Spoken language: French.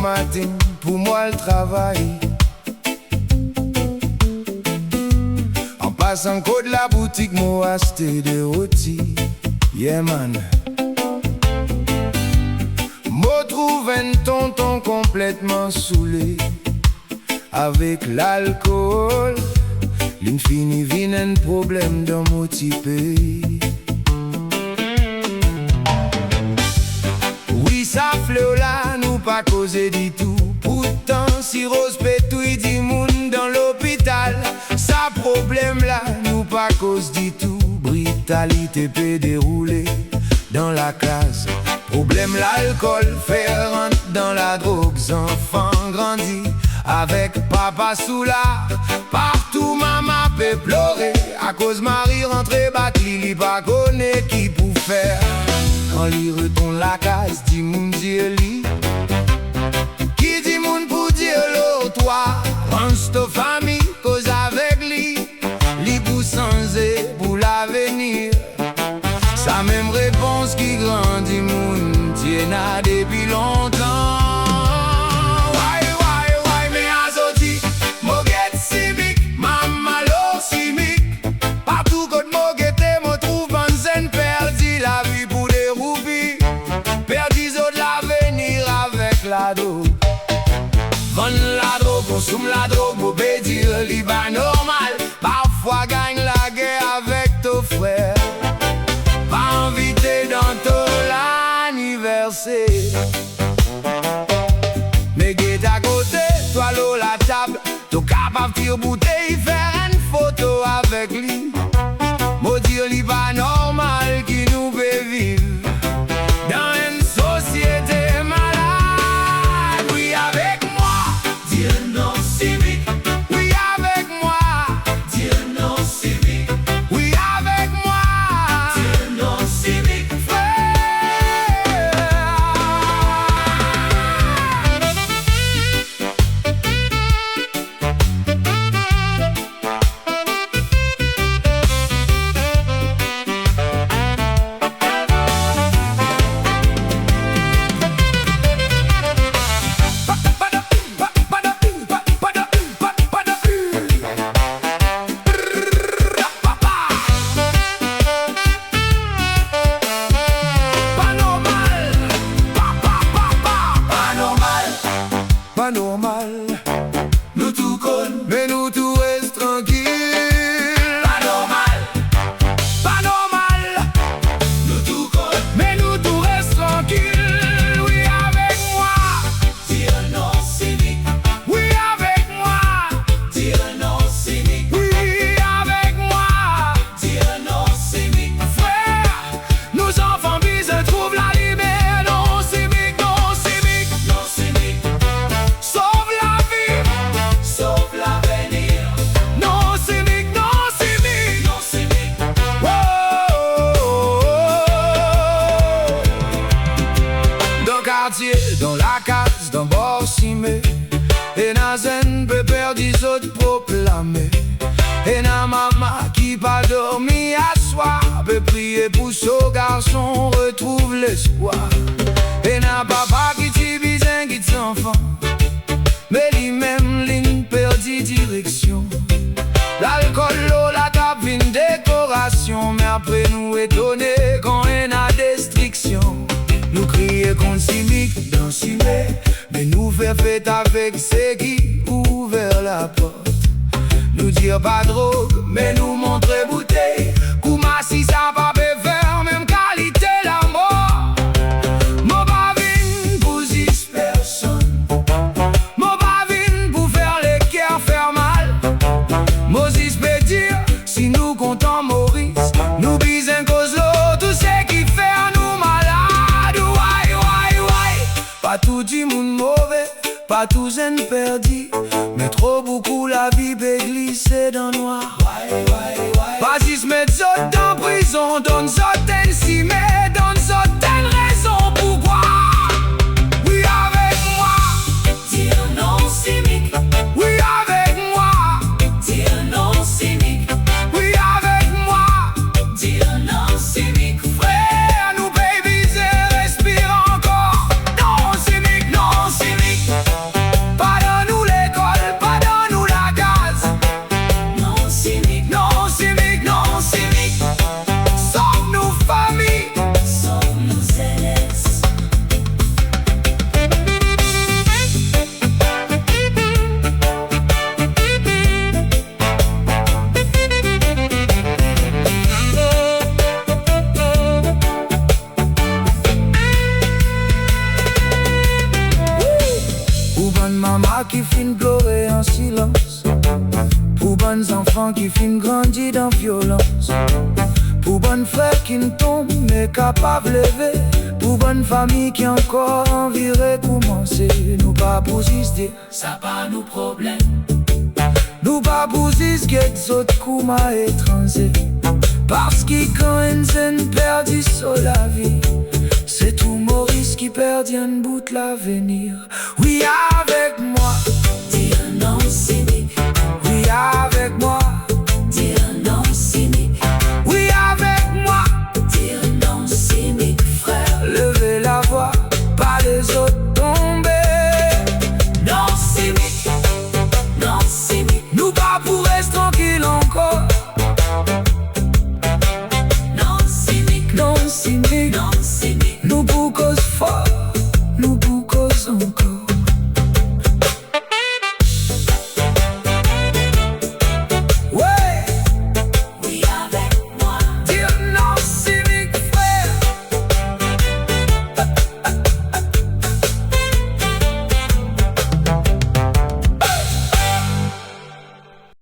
matin, pour moi le travail. En passant côté la boutique, moi acheté des rôtis. Yeah man. Moi trouve un tonton complètement saoulé. Avec l'alcool, l'infini vient un problème dans mon typé. Oui, ça fleur là, nous pas causer du tout. Pourtant, si Rose pétouille dit moun dans l'hôpital, ça problème là, nous pas cause du tout. Brutalité peut dérouler dans la case. Problème l'alcool, faire rentrer dans la drogue. Enfants grandis avec papa sous la. Partout maman peut pleurer à cause Marie rentrée batli, li pas connaît qui pour faire. Quand li retourne la case, dit moun dire li. Qui dit moun pour dire l'autre toi. Pense ta famille, cause avec li. Li pour sans et pour l'avenir. Sa même réponse qui grandit moun tiena depuis longtemps. Vendre la drogue, consomme la drogue, mauvais dire, li pas normal. Parfois gagne la guerre avec ton frère. Pas invité dans ton anniversaire. Mais guette à côté, toi l'eau la table. T'es capable de tirer bouteille, faire une photo avec lui. Moi dire, li pas normal qui nous peut vivre dans une société. Pas normal, nous tout connaissons, mais nous tout reste tranquille. Pas normal, nous tout connaissons, mais nous tout reste tranquille. Oui avec moi, dire non cynique. Oui avec moi, dire non cynique. Oui avec moi, dire non cynique. Frère, nous enfants bis trouvent la liberté. Non cynique, non cynique, non cynique. Sauve la vie, sauve l'avenir. Non cynique, non cynique, non cynique. Dans le quartier, dans la case, dans le bord cimé. Et na zen peut perdre des autres proclamés. Et na maman qui pas dormi à soir peut prier pour ce garçon retrouve l'espoir. Et na papa qui t'y bizin qui t'enfant. Mais lui-même, ligne perdit direction. L'alcool, l'eau, la table, une décoration. Mais après nous étonner quand on a destruction. Nous crier contre cynique dans cimé. Mais nous faire fête avec ceux qui ouvert la porte. Nous dire pas drogue, mais nous montrer bouteille. Kouma si ça pas peut faire, même qualité la mort. Mon bavine pour 10 personnes. Faire mal, Moses peut dire, si nous comptons Maurice, nous bisons cause l'eau, tout ce qui fait nous malades. Ouais. Pas tout du monde mauvais, pas tout zen perdu, mais trop beaucoup la vie peut glisser dans le noir. Pas si se mettre dans prison, donne certaines si mais donne certaines raisons pourquoi. Oui avec moi, dire non cynique. Oui avec moi, dire non cynique. Oui avec moi, dire non cynique. Frère, nous baby, respire encore. Non cynique, non cynique. bonnes mamans qui fin pleurer en silence, pour bonnes enfants qui fin grandir dans violence, pour bonnes frères qui ne tombent mais capables de lever, pour bonnes familles qui encore envie recommencer. Nous pas pour dire ça pas nos problèmes, nous pas pour dire que d'autres coups à étranger, parce qu'ils quand ils perdu sur la vie, c'est tout Maurice qui perd un bout de l'avenir. Oui, avec moi, dire non cynique. oui, avec moi, Dire non cynique. oui, avec moi. Dire non cynique, frère. Levez la voix, pas les autres tomber. Non cynique. Non cynique. Nous pas pour rester tranquille encore. Non cynique. Non cynique, Non cynique. nous pour cause fort.